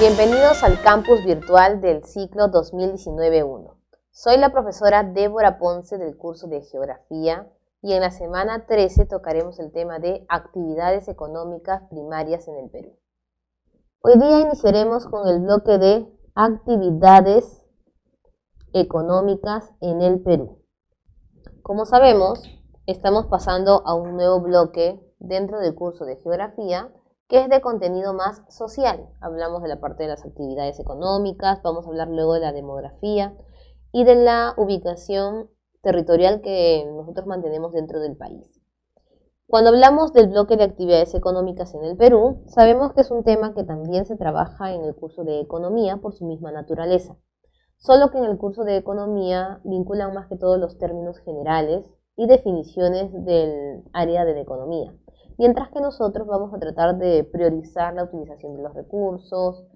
Bienvenidos al campus virtual del ciclo 2019-1. Soy la profesora Débora Ponce del curso de Geografía y en la semana 13 tocaremos el tema de actividades económicas primarias en el Perú. Hoy día iniciaremos con el bloque de actividades económicas en el Perú. Como sabemos, estamos pasando a un nuevo bloque dentro del curso de Geografía que es de contenido más social. Hablamos de la parte de las actividades económicas, vamos a hablar luego de la demografía y de la ubicación territorial que nosotros mantenemos dentro del país. Cuando hablamos del bloque de actividades económicas en el Perú, sabemos que es un tema que también se trabaja en el curso de Economía por su misma naturaleza. Solo que en el curso de Economía vinculan más que todo los términos generales y definiciones del área de la economía. Mientras que nosotros vamos a tratar de priorizar la utilización de los recursos,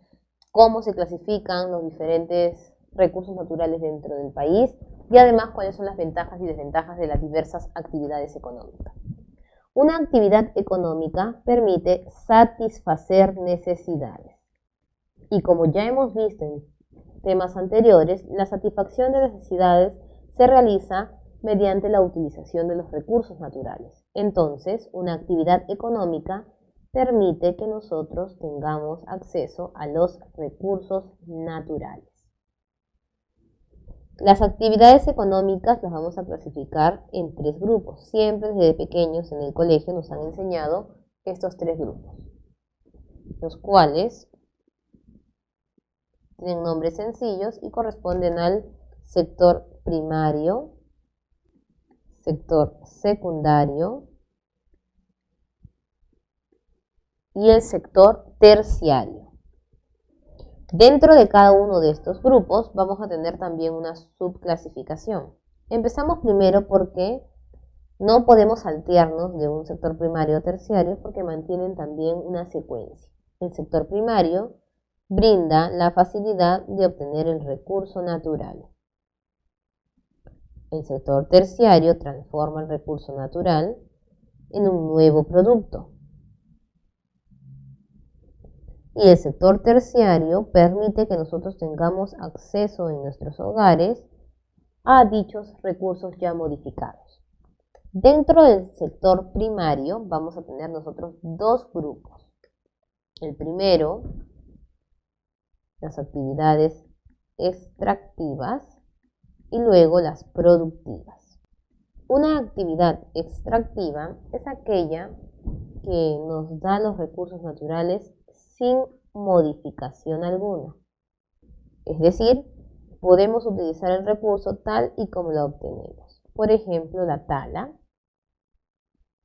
cómo se clasifican los diferentes recursos naturales dentro del país y además cuáles son las ventajas y desventajas de las diversas actividades económicas. Una actividad económica permite satisfacer necesidades. Y como ya hemos visto en temas anteriores, la satisfacción de necesidades se realiza mediante la utilización de los recursos naturales. Entonces, una actividad económica permite que nosotros tengamos acceso a los recursos naturales. Las actividades económicas las vamos a clasificar en tres grupos. Siempre desde pequeños en el colegio nos han enseñado estos tres grupos, los cuales tienen nombres sencillos y corresponden al sector primario, sector secundario y el sector terciario. Dentro de cada uno de estos grupos vamos a tener también una subclasificación. Empezamos primero porque no podemos saltearnos de un sector primario a terciario porque mantienen también una secuencia. El sector primario brinda la facilidad de obtener el recurso natural. El sector terciario transforma el recurso natural en un nuevo producto. Y el sector terciario permite que nosotros tengamos acceso en nuestros hogares a dichos recursos ya modificados. Dentro del sector primario vamos a tener nosotros dos grupos. El primero, las actividades extractivas y luego las productivas. Una actividad extractiva es aquella que nos da los recursos naturales sin modificación alguna. Es decir, podemos utilizar el recurso tal y como lo obtenemos. Por ejemplo, la tala.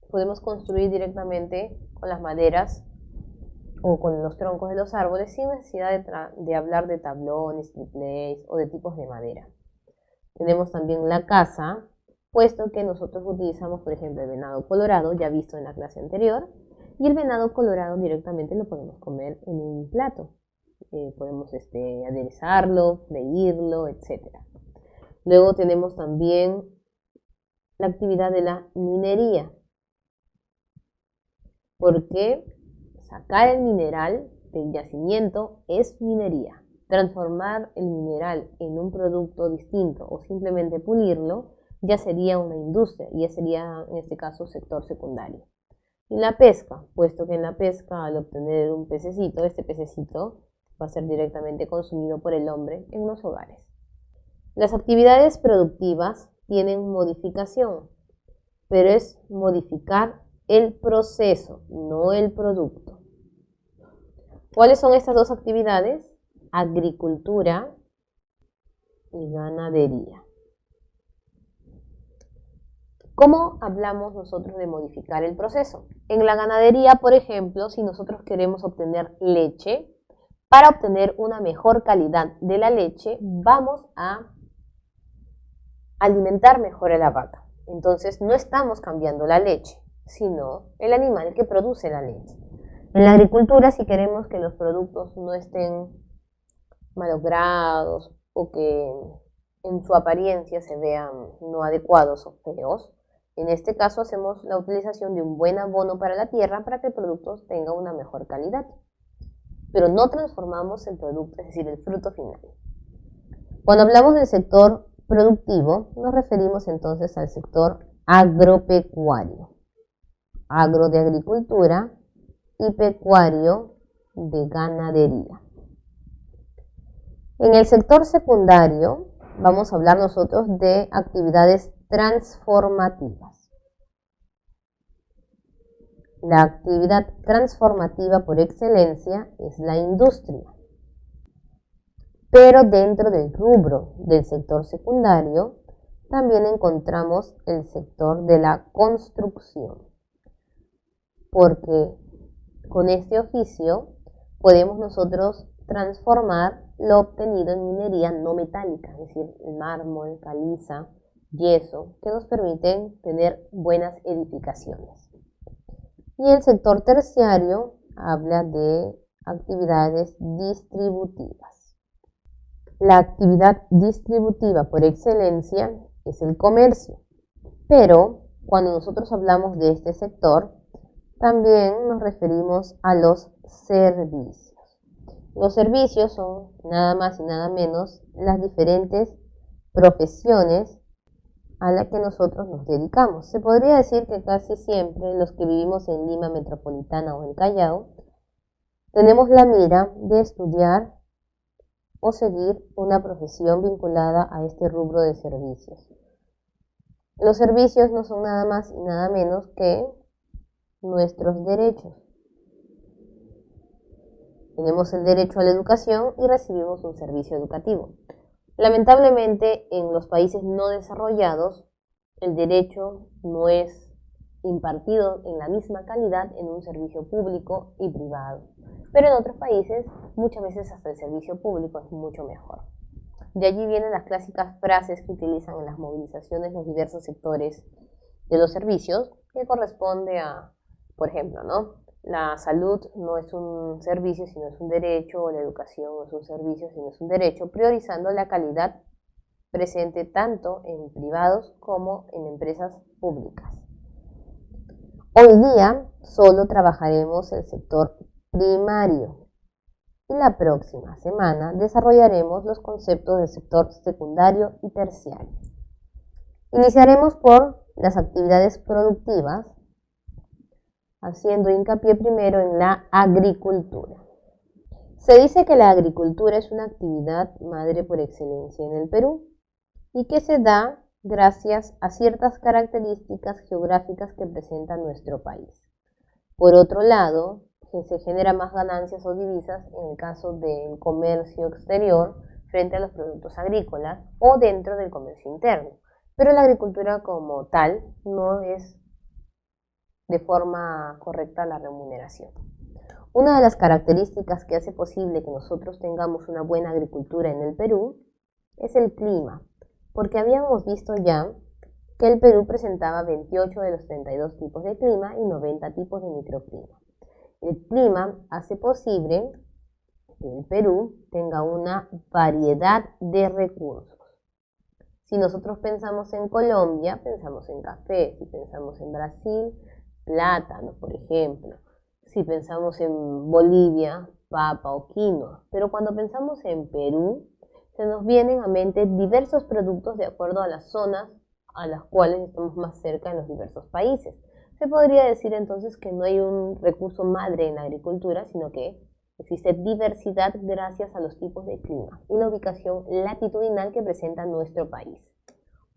Podemos construir directamente con las maderas o con los troncos de los árboles sin necesidad de hablar de tablones, triplés o de tipos de madera. Tenemos también la caza, puesto que nosotros utilizamos, por ejemplo, el venado colorado, ya visto en la clase anterior, y el venado colorado directamente lo podemos comer en un plato. Podemos aderezarlo, freírlo, etc. Luego tenemos también la actividad de la minería, porque sacar el mineral del yacimiento es minería. Transformar el mineral en un producto distinto o simplemente pulirlo ya sería una industria y ya sería en este caso sector secundario. Y la pesca, puesto que en la pesca al obtener un pececito, este pececito va a ser directamente consumido por el hombre en los hogares. Las actividades productivas tienen modificación, pero es modificar el proceso, no el producto. ¿Cuáles son estas dos actividades? Agricultura y ganadería. ¿Cómo hablamos nosotros de modificar el proceso? En la ganadería, por ejemplo, si nosotros queremos obtener leche, para obtener una mejor calidad de la leche, vamos a alimentar mejor a la vaca. Entonces, no estamos cambiando la leche, sino el animal que produce la leche. En la agricultura, si queremos que los productos no estén malogrados o que en su apariencia se vean no adecuados o feos, en este caso hacemos la utilización de un buen abono para la tierra para que el producto tenga una mejor calidad. pero no transformamos el producto, es decir, el fruto final. Cuando hablamos del sector productivo, nos referimos entonces al sector agropecuario, agro de agricultura y pecuario de ganadería. En el sector secundario vamos a hablar nosotros de actividades transformativas. La actividad transformativa por excelencia es la industria. Pero dentro del rubro del sector secundario también encontramos el sector de la construcción, porque con este oficio podemos nosotros transformar lo obtenido en minería no metálica, es decir, mármol, caliza, yeso, que nos permiten tener buenas edificaciones. Y el sector terciario habla de actividades distributivas. La actividad distributiva por excelencia es el comercio, pero cuando nosotros hablamos de este sector, también nos referimos a los servicios. Los servicios son nada más y nada menos las diferentes profesiones a las que nosotros nos dedicamos. Se podría decir que casi siempre los que vivimos en Lima Metropolitana o en Callao tenemos la mira de estudiar o seguir una profesión vinculada a este rubro de servicios. Los servicios no son nada más y nada menos que nuestros derechos. Tenemos el derecho a la educación y recibimos un servicio educativo. Lamentablemente, en los países no desarrollados, el derecho no es impartido en la misma calidad en un servicio público y privado. Pero en otros países, muchas veces hasta el servicio público es mucho mejor. De allí vienen las clásicas frases que utilizan en las movilizaciones los diversos sectores de los servicios, que corresponde a, por ejemplo, ¿no? La salud no es un servicio, sino es un derecho, o la educación no es un servicio, sino es un derecho, priorizando la calidad presente tanto en privados como en empresas públicas. Hoy día solo trabajaremos el sector primario y la próxima semana desarrollaremos los conceptos del sector secundario y terciario. Iniciaremos por las actividades productivas, haciendo hincapié primero en la agricultura. Se dice que la agricultura es una actividad madre por excelencia en el Perú y que se da gracias a ciertas características geográficas que presenta nuestro país. Por otro lado, se genera más ganancias o divisas en el caso del comercio exterior frente a los productos agrícolas o dentro del comercio interno. Pero la agricultura como tal no es de forma correcta la remuneración. Una de las características que hace posible que nosotros tengamos una buena agricultura en el Perú es el clima, porque habíamos visto ya que el Perú presentaba 28 de los 32 tipos de clima y 90 tipos de microclima. El clima hace posible que el Perú tenga una variedad de recursos. Si nosotros pensamos en Colombia, pensamos en café. Si pensamos en Brasil, plátano, por ejemplo. Si pensamos en Bolivia, papa o quinoa. Pero cuando pensamos en Perú, se nos vienen a mente diversos productos de acuerdo a las zonas a las cuales estamos más cerca en los diversos países. Se podría decir entonces que no hay un recurso madre en la agricultura, sino que existe diversidad gracias a los tipos de clima y la ubicación latitudinal que presenta nuestro país.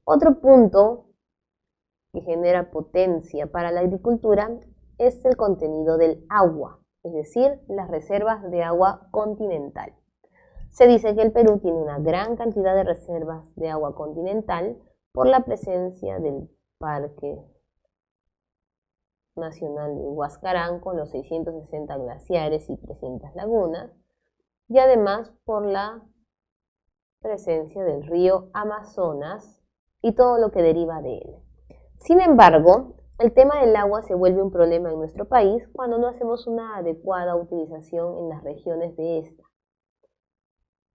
Otro punto que genera potencia para la agricultura es el contenido del agua, es decir, las reservas de agua continental. Se dice que el Perú tiene una gran cantidad de reservas de agua continental por la presencia del Parque Nacional de Huascarán con los 660 glaciares y 300 lagunas, y además por la presencia del río Amazonas y todo lo que deriva de él. Sin embargo, el tema del agua se vuelve un problema en nuestro país cuando no hacemos una adecuada utilización en las regiones de esta.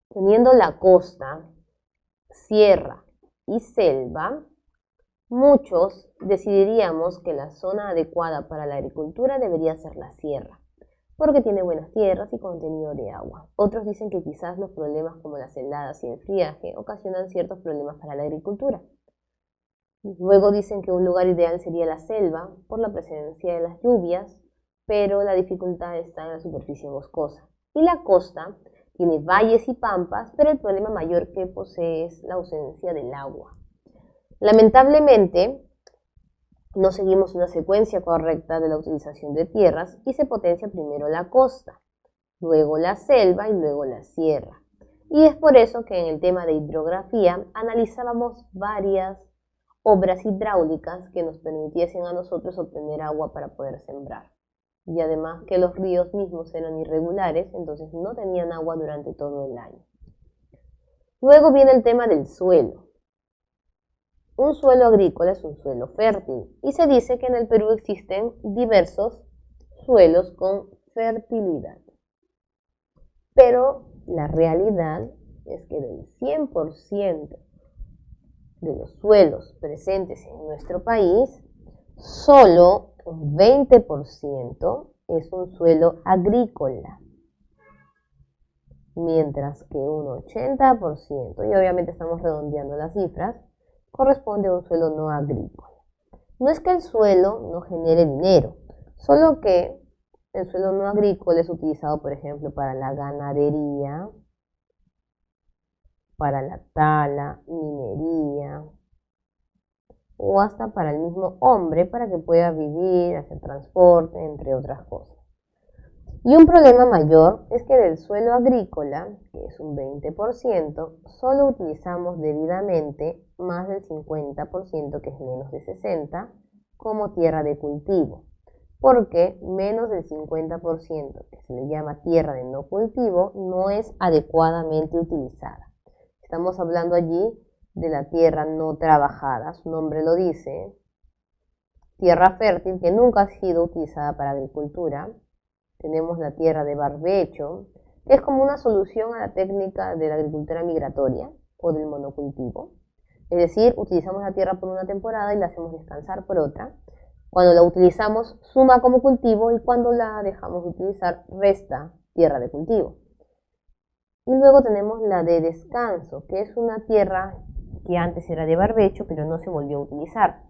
Teniendo la costa, sierra y selva, muchos decidiríamos que la zona adecuada para la agricultura debería ser la sierra, porque tiene buenas tierras y contenido de agua. Otros dicen que quizás los problemas como las heladas y el friaje ocasionan ciertos problemas para la agricultura. Luego dicen que un lugar ideal sería la selva por la presencia de las lluvias, pero la dificultad está en la superficie boscosa. Y la costa tiene valles y pampas, pero el problema mayor que posee es la ausencia del agua. Lamentablemente, no seguimos una secuencia correcta de la utilización de tierras y se potencia primero la costa, luego la selva y luego la sierra. Y es por eso que en el tema de hidrografía analizábamos varias obras hidráulicas que nos permitiesen a nosotros obtener agua para poder sembrar. Y además que los ríos mismos eran irregulares, entonces no tenían agua durante todo el año. Luego viene el tema del suelo. Un suelo agrícola es un suelo fértil y se dice que en el Perú existen diversos suelos con fertilidad. Pero la realidad es que del 100% de los suelos presentes en nuestro país, solo un 20% es un suelo agrícola, mientras que un 80%, y obviamente estamos redondeando las cifras, corresponde a un suelo no agrícola. No es que el suelo no genere dinero, solo que el suelo no agrícola es utilizado, por ejemplo, para la ganadería, para la tala, minería, o hasta para el mismo hombre para que pueda vivir, hacer transporte, entre otras cosas. Y un problema mayor es que del suelo agrícola, que es un 20%, solo utilizamos debidamente más del 50%, que es menos de 60%, como tierra de cultivo, porque menos del 50%, que se le llama tierra de no cultivo, no es adecuadamente utilizada. Estamos hablando allí de la tierra no trabajada, su nombre lo dice, tierra fértil que nunca ha sido utilizada para agricultura. Tenemos la tierra de barbecho, que es como una solución a la técnica de la agricultura migratoria o del monocultivo. Es decir, utilizamos la tierra por una temporada y la hacemos descansar por otra. Cuando la utilizamos, suma como cultivo y cuando la dejamos de utilizar, resta tierra de cultivo. Y luego tenemos la de descanso, que es una tierra que antes era de barbecho, pero no se volvió a utilizar.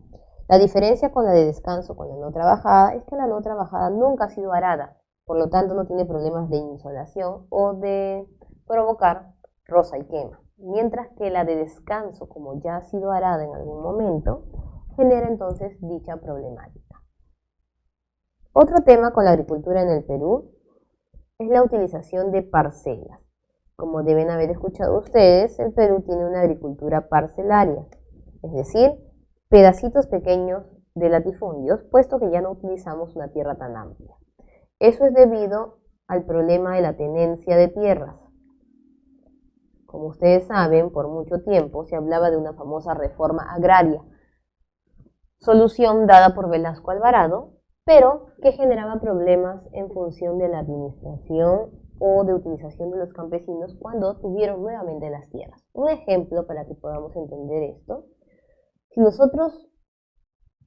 La diferencia con la de descanso, con la no trabajada, es que la no trabajada nunca ha sido arada, por lo tanto no tiene problemas de insolación o de provocar rosa y quema. Mientras que la de descanso, como ya ha sido arada en algún momento, genera entonces dicha problemática. Otro tema con la agricultura en el Perú es la utilización de parcelas. Como deben haber escuchado ustedes, el Perú tiene una agricultura parcelaria, es decir, pedacitos pequeños de latifundios, puesto que ya no utilizamos una tierra tan amplia. Eso es debido al problema de la tenencia de tierras. Como ustedes saben, por mucho tiempo se hablaba de una famosa reforma agraria, solución dada por Velasco Alvarado, pero que generaba problemas en función de la administración o de utilización de los campesinos cuando tuvieron nuevamente las tierras. Un ejemplo para que podamos entender esto: si nosotros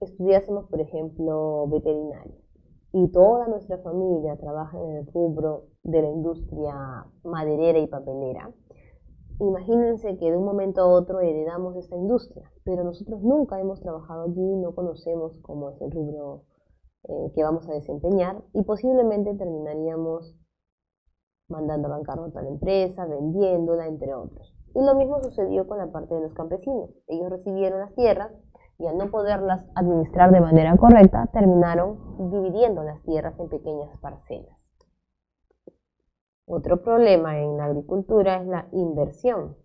estudiásemos, por ejemplo, veterinaria y toda nuestra familia trabaja en el rubro de la industria maderera y papelera, imagínense que de un momento a otro heredamos esta industria, pero nosotros nunca hemos trabajado allí, no conocemos cómo es el rubro que vamos a desempeñar y posiblemente terminaríamos mandando a bancarrota a la empresa, vendiéndola, entre otros. Y lo mismo sucedió con la parte de los campesinos. Ellos recibieron las tierras y al no poderlas administrar de manera correcta, terminaron dividiendo las tierras en pequeñas parcelas. Otro problema en la agricultura es la inversión.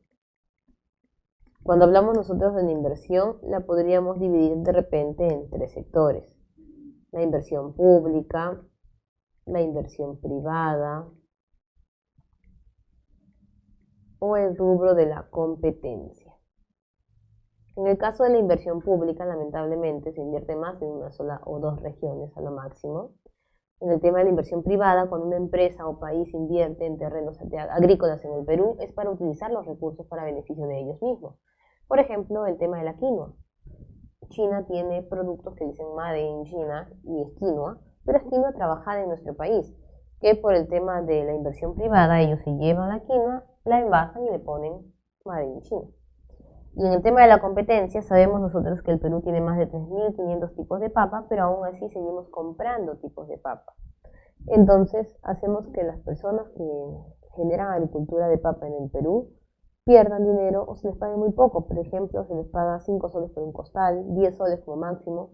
Cuando hablamos nosotros de la inversión, la podríamos dividir de repente en tres sectores: la inversión pública, la inversión privada o el rubro de la competencia. En el caso de la inversión pública, lamentablemente, se invierte más en una sola o dos regiones a lo máximo. En el tema de la inversión privada, cuando una empresa o país invierte en terrenos agrícolas en el Perú, es para utilizar los recursos para beneficio de ellos mismos. Por ejemplo, el tema de la quinoa. China tiene productos que dicen Made in China y es quinoa, pero es quinoa trabajada en nuestro país. que por el tema de la inversión privada ellos se llevan la quinoa, la envasan y le ponen Made in China. Y en el tema de la competencia, sabemos nosotros que el Perú tiene más de 3.500 tipos de papa, pero aún así seguimos comprando tipos de papa. Entonces, hacemos que las personas que generan agricultura de papa en el Perú pierdan dinero o se les pague muy poco. Por ejemplo, se les paga 5 soles por un costal, 10 soles como máximo,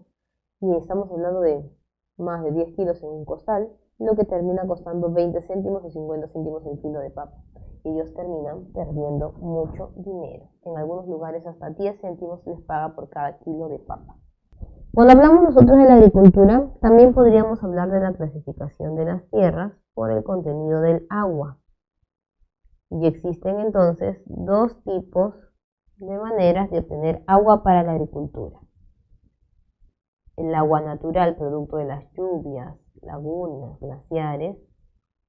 y estamos hablando de más de 10 kilos en un costal, lo que termina costando 20 céntimos o 50 céntimos el kilo de papa. Ellos terminan perdiendo mucho dinero. En algunos lugares hasta 10 céntimos se les paga por cada kilo de papa. Cuando hablamos nosotros de la agricultura, también podríamos hablar de la clasificación de las tierras por el contenido del agua. Y existen entonces dos tipos de maneras de obtener agua para la agricultura. El agua natural, producto de las lluvias, lagunas, glaciares,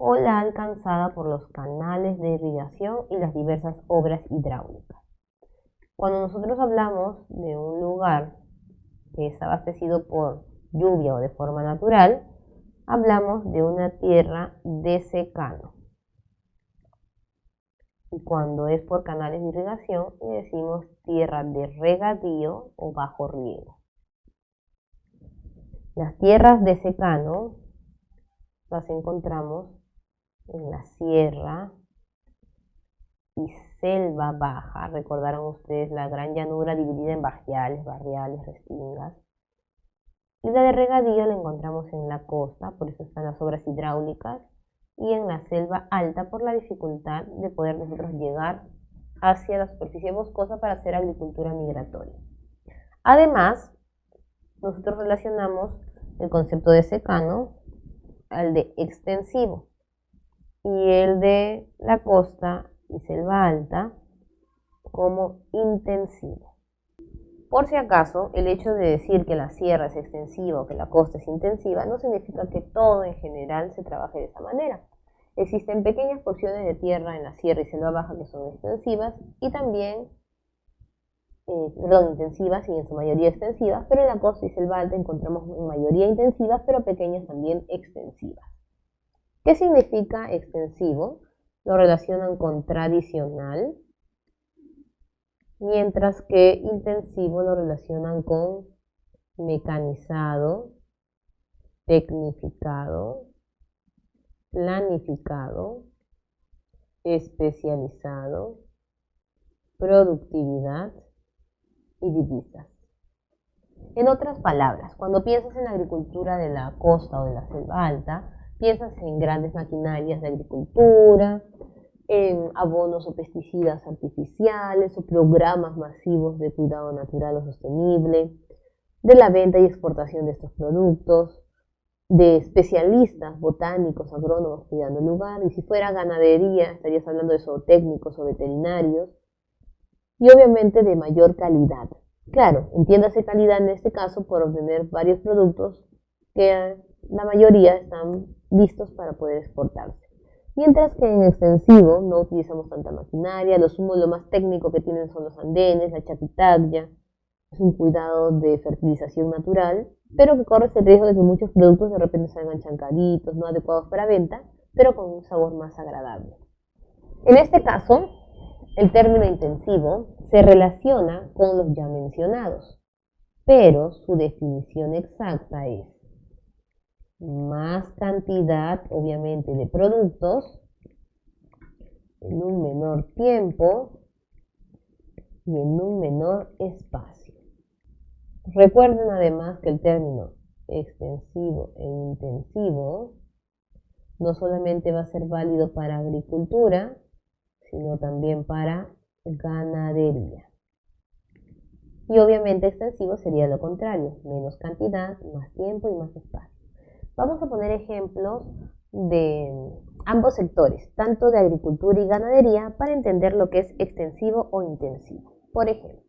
o la alcanzada por los canales de irrigación y las diversas obras hidráulicas. Cuando nosotros hablamos de un lugar que es abastecido por lluvia o de forma natural, hablamos de una tierra de secano. Y cuando es por canales de irrigación, le decimos tierra de regadío o bajo riego. Las tierras de secano las encontramos en la sierra y selva baja. Recordaron ustedes la gran llanura dividida en barriales, restingas. Y la de regadío la encontramos en la costa, por eso están las obras hidráulicas, y en la selva alta por la dificultad de poder nosotros llegar hacia la superficie boscosa para hacer agricultura migratoria. Además, nosotros relacionamos el concepto de secano al de extensivo y el de la costa y selva alta como intensivo. Por si acaso, el hecho de decir que la sierra es extensiva o que la costa es intensiva no significa que todo en general se trabaje de esa manera. Existen pequeñas porciones de tierra en la sierra y selva baja que son extensivas y también, intensivas y en su mayoría extensivas, pero en la costa y selva alta encontramos en mayoría intensivas, pero pequeñas también extensivas. ¿Qué significa extensivo? Lo relacionan con tradicional, mientras que intensivo lo relacionan con mecanizado, tecnificado, planificado, especializado, productividad y divisas. En otras palabras, cuando piensas en la agricultura de la costa o de la selva alta, piensas en grandes maquinarias de agricultura, en abonos o pesticidas artificiales o programas masivos de cuidado natural o sostenible, de la venta y exportación de estos productos, de especialistas botánicos, agrónomos cuidando el lugar, y si fuera ganadería estarías hablando de zootécnicos o veterinarios, y obviamente de mayor calidad. Claro, entiéndase calidad en este caso por obtener varios productos que la mayoría están listos para poder exportarse. Mientras que en extensivo no utilizamos tanta maquinaria, lo más técnico que tienen son los andenes, la chapitaglia, es un cuidado de fertilización natural, pero que corre el riesgo de que muchos productos de repente salgan chancaditos, no adecuados para venta, pero con un sabor más agradable. En este caso, el término intensivo se relaciona con los ya mencionados, pero su definición exacta es más cantidad, obviamente, de productos en un menor tiempo y en un menor espacio. Recuerden además que el término extensivo e intensivo no solamente va a ser válido para agricultura, sino también para ganadería. Y obviamente extensivo sería lo contrario, menos cantidad, más tiempo y más espacio. Vamos a poner ejemplos de ambos sectores, tanto de agricultura y ganadería, para entender lo que es extensivo o intensivo. Por ejemplo,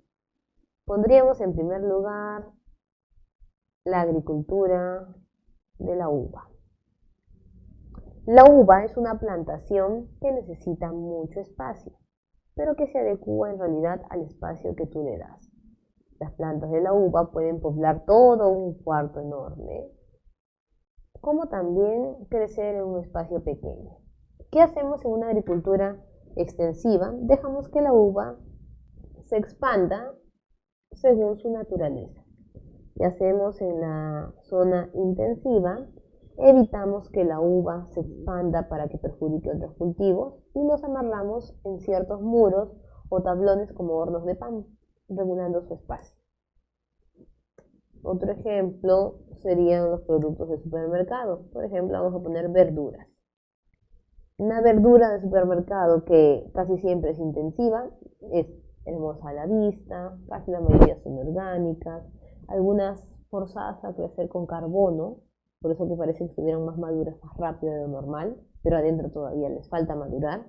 pondríamos en primer lugar la agricultura de la uva. La uva es una plantación que necesita mucho espacio, pero que se adecua en realidad al espacio que tú le das. Las plantas de la uva pueden poblar todo un cuarto enorme, como también crecer en un espacio pequeño. ¿Qué hacemos en una agricultura extensiva? Dejamos que la uva se expanda según su naturaleza. ¿Qué hacemos en la zona intensiva? Evitamos que la uva se expanda para que perjudique otros cultivos y los amarramos en ciertos muros o tablones como hornos de pan, regulando su espacio. Otro ejemplo serían los productos de supermercado. Por ejemplo, vamos a poner verduras. Una verdura de supermercado que casi siempre es intensiva, es hermosa a la vista, casi la mayoría son orgánicas, algunas forzadas a crecer con carbono, por eso que parece que estuvieran más maduras más rápido de lo normal, pero adentro todavía les falta madurar.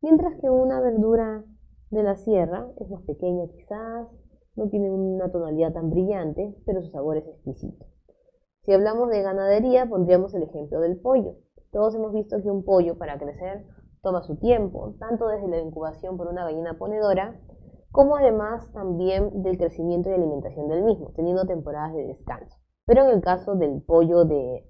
Mientras que una verdura de la sierra es más pequeña quizás, no tiene una tonalidad tan brillante, pero su sabor es exquisito. Si hablamos de ganadería, pondríamos el ejemplo del pollo. Todos hemos visto que un pollo para crecer toma su tiempo, tanto desde la incubación por una gallina ponedora, como además también del crecimiento y alimentación del mismo, teniendo temporadas de descanso. Pero en el caso del pollo de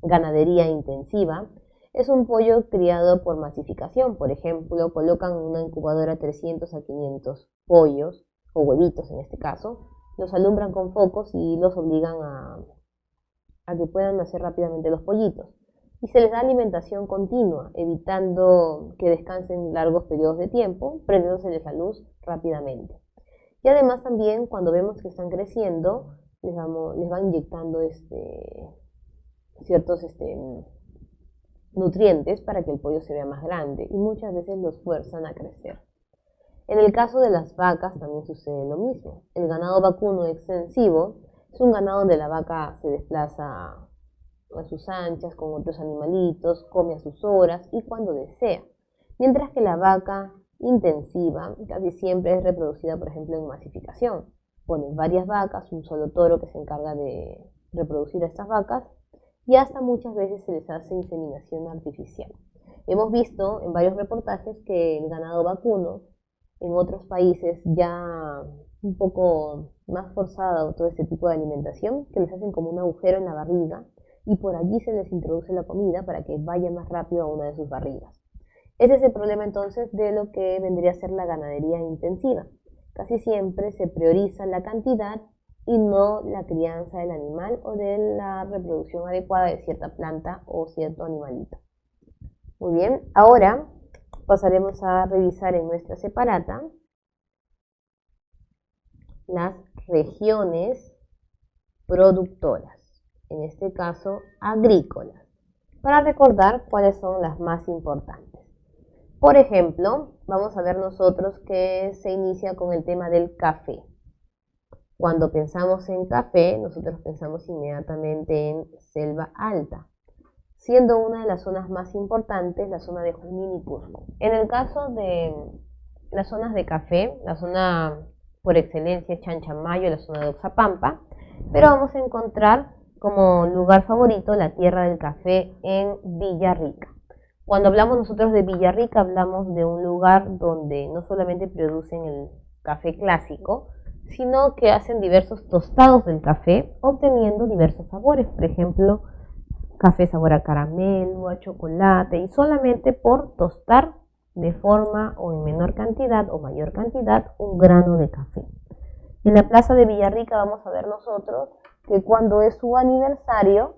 ganadería intensiva, es un pollo criado por masificación. Por ejemplo, colocan en una incubadora 300 a 500 pollos, o huevitos en este caso, los alumbran con focos y los obligan a que puedan nacer rápidamente los pollitos. Y se les da alimentación continua, evitando que descansen largos periodos de tiempo, prendiéndoseles la luz rápidamente. Y además también cuando vemos que están creciendo, les van inyectando ciertos nutrientes para que el pollo se vea más grande y muchas veces los fuerzan a crecer. En el caso de las vacas también sucede lo mismo. El ganado vacuno extensivo es un ganado donde la vaca se desplaza a sus anchas con otros animalitos, come a sus horas y cuando desea. Mientras que la vaca intensiva casi siempre es reproducida, por ejemplo, en masificación. Ponen varias vacas, un solo toro que se encarga de reproducir a estas vacas y hasta muchas veces se les hace inseminación artificial. Hemos visto en varios reportajes que el ganado vacuno en otros países ya un poco más forzado todo este tipo de alimentación, que les hacen como un agujero en la barriga y por allí se les introduce la comida para que vaya más rápido a una de sus barrigas. Ese es el problema entonces de lo que vendría a ser la ganadería intensiva. Casi siempre se prioriza la cantidad y no la crianza del animal o de la reproducción adecuada de cierta planta o cierto animalito. Muy bien, ahora pasaremos a revisar en nuestra separata las regiones productoras, en este caso agrícolas, para recordar cuáles son las más importantes. Por ejemplo, vamos a ver nosotros que se inicia con el tema del café. Cuando pensamos en café, nosotros pensamos inmediatamente en selva alta, siendo una de las zonas más importantes la zona de Junín y Cusco. En el caso de las zonas de café, la zona por excelencia es Chanchamayo, la zona de Oxapampa, pero vamos a encontrar como lugar favorito la tierra del café en Villarrica. Cuando hablamos nosotros de Villarrica, hablamos de un lugar donde no solamente producen el café clásico, sino que hacen diversos tostados del café, obteniendo diversos sabores, por ejemplo, café sabor a caramelo, a chocolate, y solamente por tostar de forma o en menor cantidad o mayor cantidad un grano de café. En la plaza de Villarrica vamos a ver nosotros que cuando es su aniversario,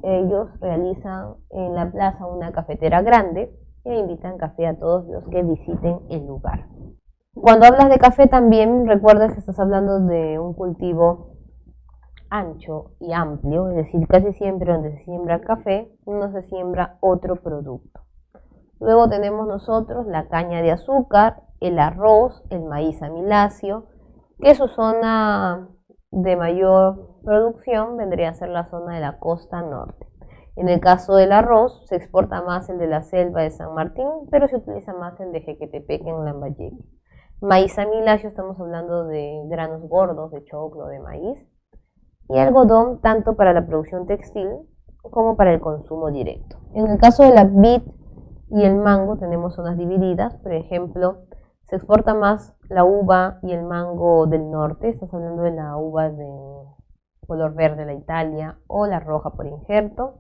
ellos realizan en la plaza una cafetera grande e invitan café a todos los que visiten el lugar. Cuando hablas de café también recuerda que estás hablando de un cultivo ancho y amplio, es decir, casi siempre donde se siembra café no se siembra otro producto. Luego tenemos nosotros la caña de azúcar, el arroz, el maíz amiláceo, que su zona de mayor producción vendría a ser la zona de la costa norte. En el caso del arroz se exporta más el de la selva de San Martín, pero se utiliza más el de Jequetepeque en Lambayeque. Maíz amiláceo, estamos hablando de granos gordos, de choclo, de maíz, y algodón tanto para la producción textil como para el consumo directo. En el caso de la vid y el mango tenemos zonas divididas, por ejemplo, se exporta más la uva y el mango del norte, estás hablando de la uva de color verde la Italia o la roja por injerto.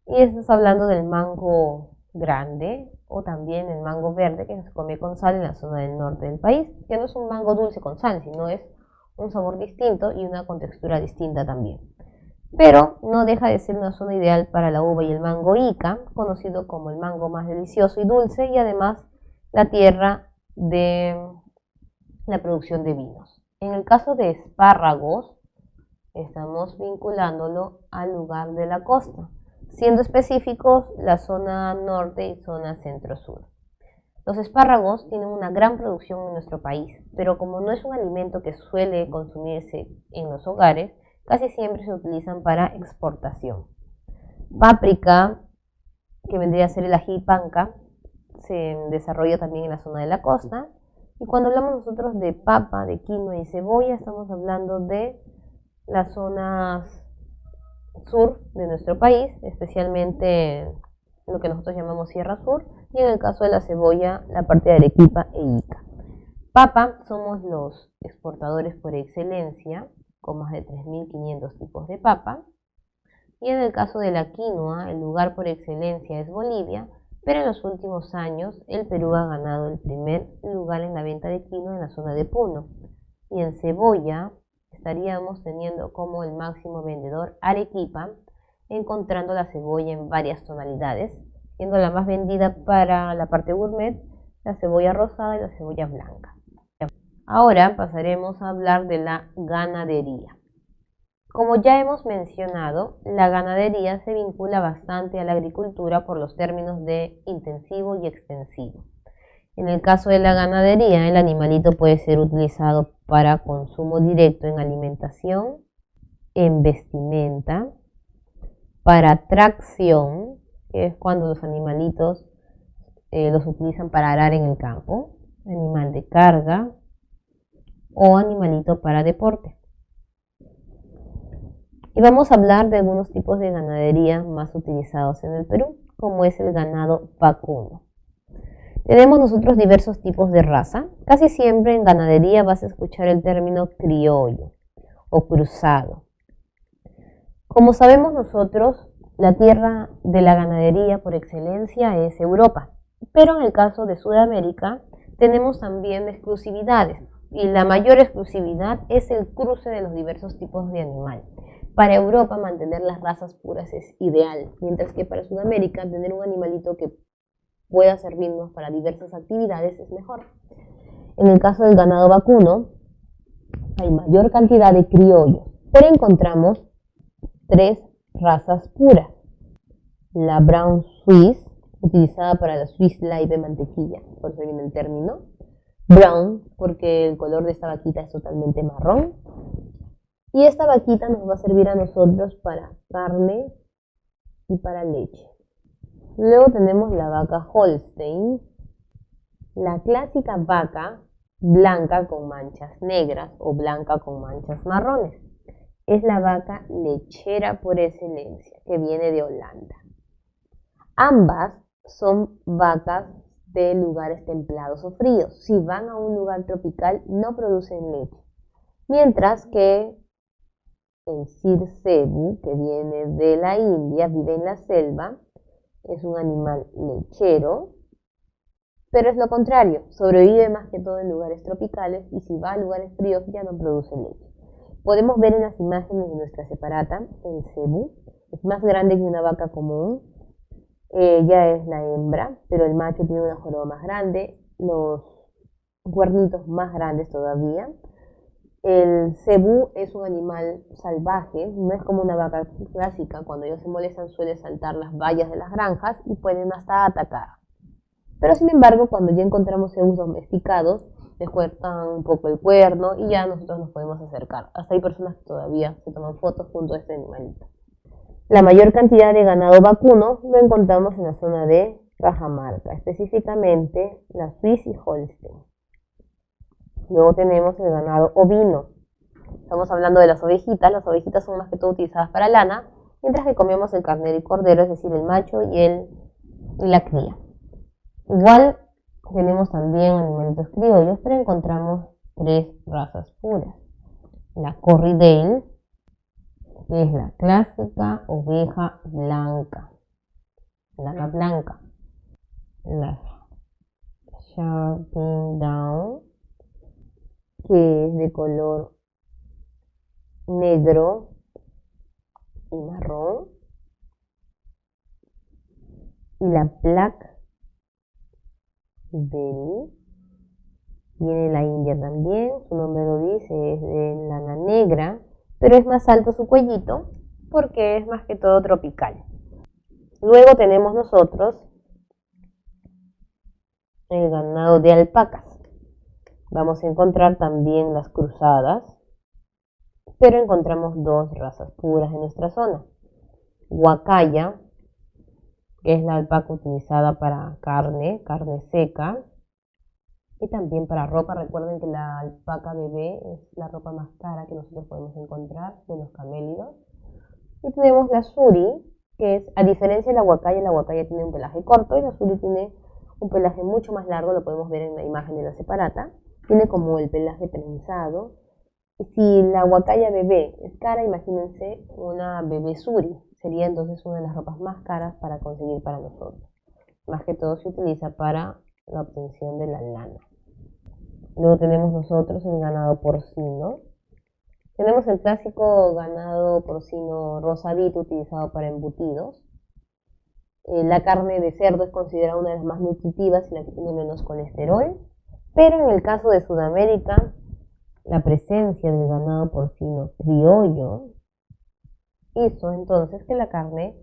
Y estás hablando del mango grande o también el mango verde que se come con sal en la zona del norte del país, que no es un mango dulce con sal, sino es un sabor distinto y una contextura distinta también. Pero no deja de ser una zona ideal para la uva y el mango Ica, conocido como el mango más delicioso y dulce, y además la tierra de la producción de vinos. En el caso de espárragos, estamos vinculándolo al lugar de la costa, siendo específicos la zona norte y zona centro-sur. Los espárragos tienen una gran producción en nuestro país, pero como no es un alimento que suele consumirse en los hogares, casi siempre se utilizan para exportación. Páprica, que vendría a ser el ají panca, se desarrolla también en la zona de la costa. Y cuando hablamos nosotros de papa, de quinoa y cebolla, estamos hablando de las zonas sur de nuestro país, especialmente lo que nosotros llamamos Sierra Sur, y en el caso de la cebolla, la parte de Arequipa e Ica. Papa, somos los exportadores por excelencia, con más de 3.500 tipos de papa, y en el caso de la quinoa, el lugar por excelencia es Bolivia, pero en los últimos años el Perú ha ganado el primer lugar en la venta de quinoa en la zona de Puno, y en cebolla estaríamos teniendo como el máximo vendedor Arequipa, encontrando la cebolla en varias tonalidades, siendo la más vendida para la parte gourmet la cebolla rosada y la cebolla blanca. Ahora pasaremos a hablar de la ganadería. Como ya hemos mencionado, la ganadería se vincula bastante a la agricultura por los términos de intensivo y extensivo. En el caso de la ganadería, el animalito puede ser utilizado para consumo directo en alimentación, en vestimenta, para tracción, que es cuando los animalitos los utilizan para arar en el campo, animal de carga o animalito para deporte. Y vamos a hablar de algunos tipos de ganadería más utilizados en el Perú, como es el ganado vacuno. Tenemos nosotros diversos tipos de raza. Casi siempre en ganadería vas a escuchar el término criollo o cruzado. Como sabemos nosotros, la tierra de la ganadería por excelencia es Europa, pero en el caso de Sudamérica tenemos también exclusividades, y la mayor exclusividad es el cruce de los diversos tipos de animal. Para Europa mantener las razas puras es ideal, mientras que para Sudamérica tener un animalito que pueda servirnos para diversas actividades es mejor. En el caso del ganado vacuno hay mayor cantidad de criollos, pero encontramos 3 razas puras. La Brown Swiss, utilizada para la Swiss Light de mantequilla, por eso viene el término. Brown, porque el color de esta vaquita es totalmente marrón. Y esta vaquita nos va a servir a nosotros para carne y para leche. Luego tenemos la vaca Holstein, la clásica vaca blanca con manchas negras o blanca con manchas marrones. Es la vaca lechera por excelencia, que viene de Holanda. Ambas son vacas de lugares templados o fríos. Si van a un lugar tropical no producen leche. Mientras que el Sir Zebu, que viene de la India, vive en la selva, es un animal lechero, pero es lo contrario, sobrevive más que todo en lugares tropicales y si va a lugares fríos ya no produce leche. Podemos ver en las imágenes de nuestra separata, el Zebu es más grande que una vaca común, ella es la hembra, pero el macho tiene una joroba más grande, los cuernitos más grandes todavía. El cebú es un animal salvaje, no es como una vaca clásica, cuando ellos se molestan suele saltar las vallas de las granjas y pueden hasta atacar. Pero sin embargo, cuando ya encontramos cebús domesticados, les cortan un poco el cuerno y ya nosotros nos podemos acercar. Hasta hay personas que todavía se toman fotos junto a este animalito. La mayor cantidad de ganado vacuno lo encontramos en la zona de Cajamarca, específicamente la Swiss y Holstein. Luego tenemos el ganado ovino. Estamos hablando de las ovejitas son más que todo utilizadas para lana, mientras que comemos el carnero y cordero, es decir, el macho y la cría. Igual tenemos también animalitos criollos, pero encontramos 3 razas puras. La Corriedale, que es la clásica oveja blanca, lana blanca. La Sharping Down, que es de color negro y marrón. Y la Black Belly, viene la India también, su nombre lo dice, es de lana negra, pero es más alto su cuellito porque es más que todo tropical. Luego tenemos nosotros el ganado de alpacas. Vamos a encontrar también las cruzadas, pero encontramos dos razas puras en nuestra zona. Huacaya, que es la alpaca utilizada para carne seca, y también para ropa. Recuerden que la alpaca bebé es la ropa más cara que nosotros podemos encontrar de los camélidos. Y tenemos la suri, que es, a diferencia de la huacaya tiene un pelaje corto y la suri tiene un pelaje mucho más largo, lo podemos ver en la imagen de la separata. Tiene como el pelaje trenzado. Y si la huacaya bebé es cara, imagínense una bebé suri. Sería entonces una de las ropas más caras para conseguir para nosotros. Más que todo se utiliza para la obtención de la lana. Luego tenemos nosotros el ganado porcino. Tenemos el clásico ganado porcino rosadito utilizado para embutidos. La carne de cerdo es considerada una de las más nutritivas y la que tiene menos colesterol. Pero en el caso de Sudamérica, la presencia del ganado porcino criollo hizo entonces que la carne,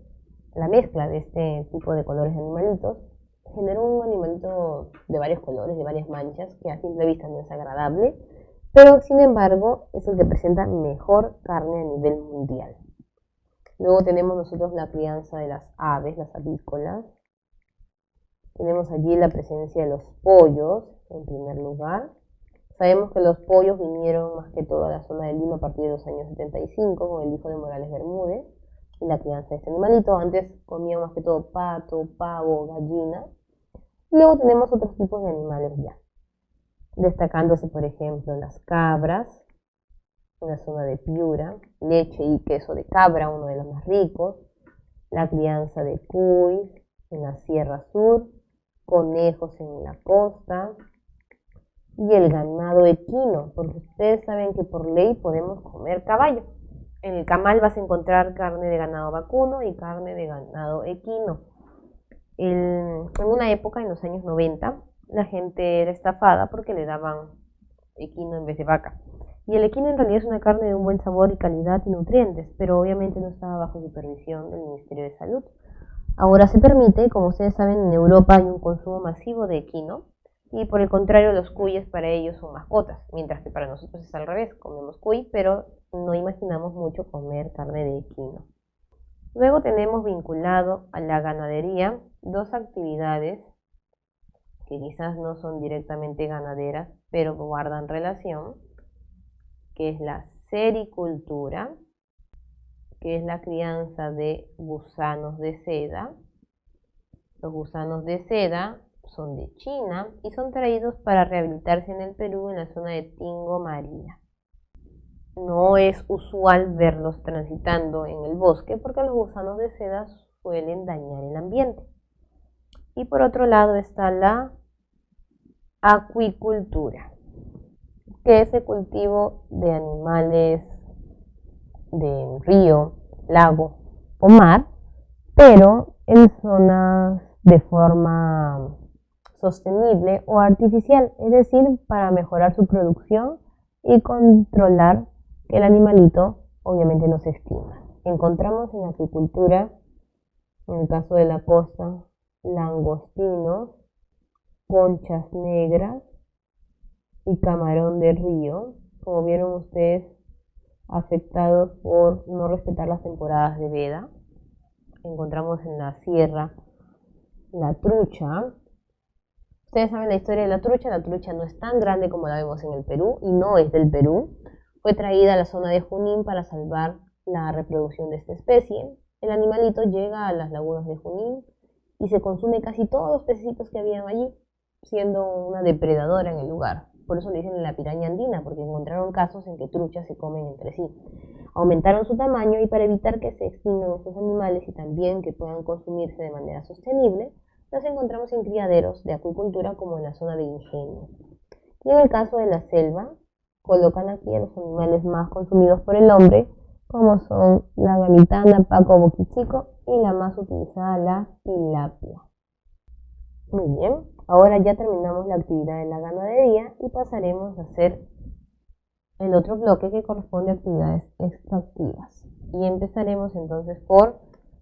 la mezcla de este tipo de colores de animalitos, generó un animalito de varios colores, de varias manchas, que a simple vista no es agradable, pero sin embargo es el que presenta mejor carne a nivel mundial. Luego tenemos nosotros la crianza de las aves, las avícolas. Tenemos allí la presencia de los pollos, en primer lugar. Sabemos que los pollos vinieron más que todo a la zona de Lima a partir de los años 75 con el hijo de Morales Bermúdez y la crianza de este animalito. Antes comían más que todo pato, pavo, gallina. Luego tenemos otros tipos de animales ya, destacándose por ejemplo las cabras, en la zona de Piura, leche y queso de cabra, uno de los más ricos, la crianza de cuy en la Sierra Sur, conejos en la costa y el ganado equino, porque ustedes saben que por ley podemos comer caballo. En el camal vas a encontrar carne de ganado vacuno y carne de ganado equino. En una época, en los años 90, la gente era estafada porque le daban equino en vez de vaca. Y el equino en realidad es una carne de un buen sabor y calidad y nutrientes, pero obviamente no estaba bajo supervisión del Ministerio de Salud. Ahora se permite, como ustedes saben, en Europa hay un consumo masivo de equino y por el contrario los cuyes para ellos son mascotas, mientras que para nosotros es al revés, comemos cuy, pero no imaginamos mucho comer carne de equino. Luego tenemos vinculado a la ganadería dos actividades que quizás no son directamente ganaderas, pero guardan relación, que es la sericultura, que es la crianza de gusanos de seda. Los gusanos de seda son de China y son traídos para rehabilitarse en el Perú en la zona de Tingo María. No es usual verlos transitando en el bosque porque los gusanos de seda suelen dañar el ambiente. Y por otro lado está la acuicultura, que es el cultivo de animales de río, lago o mar, pero en zonas de forma sostenible o artificial, es decir, para mejorar su producción y controlar que el animalito obviamente no se extinga. Encontramos en la acuicultura, en el caso de la costa, langostinos, conchas negras y camarón de río, como vieron ustedes, afectados por no respetar las temporadas de veda. Encontramos en la sierra la trucha. Ustedes saben la historia de la trucha no es tan grande como la vemos en el Perú y no es del Perú. Fue traída a la zona de Junín para salvar la reproducción de esta especie. El animalito llega a las lagunas de Junín y se consume casi todos los pececitos que habían allí, siendo una depredadora en el lugar. Por eso le dicen la piraña andina, porque encontraron casos en que truchas se comen entre sí. Aumentaron su tamaño y para evitar que se extingan estos animales y también que puedan consumirse de manera sostenible, los encontramos en criaderos de acuicultura como en la zona de Ingenio. Y en el caso de la selva, colocan aquí a los animales más consumidos por el hombre, como son la gamitana, paco, boquichico y la más utilizada, la tilapia. Muy bien, ahora ya terminamos la actividad de la ganadería y pasaremos a hacer el otro bloque que corresponde a actividades extractivas. Y empezaremos entonces por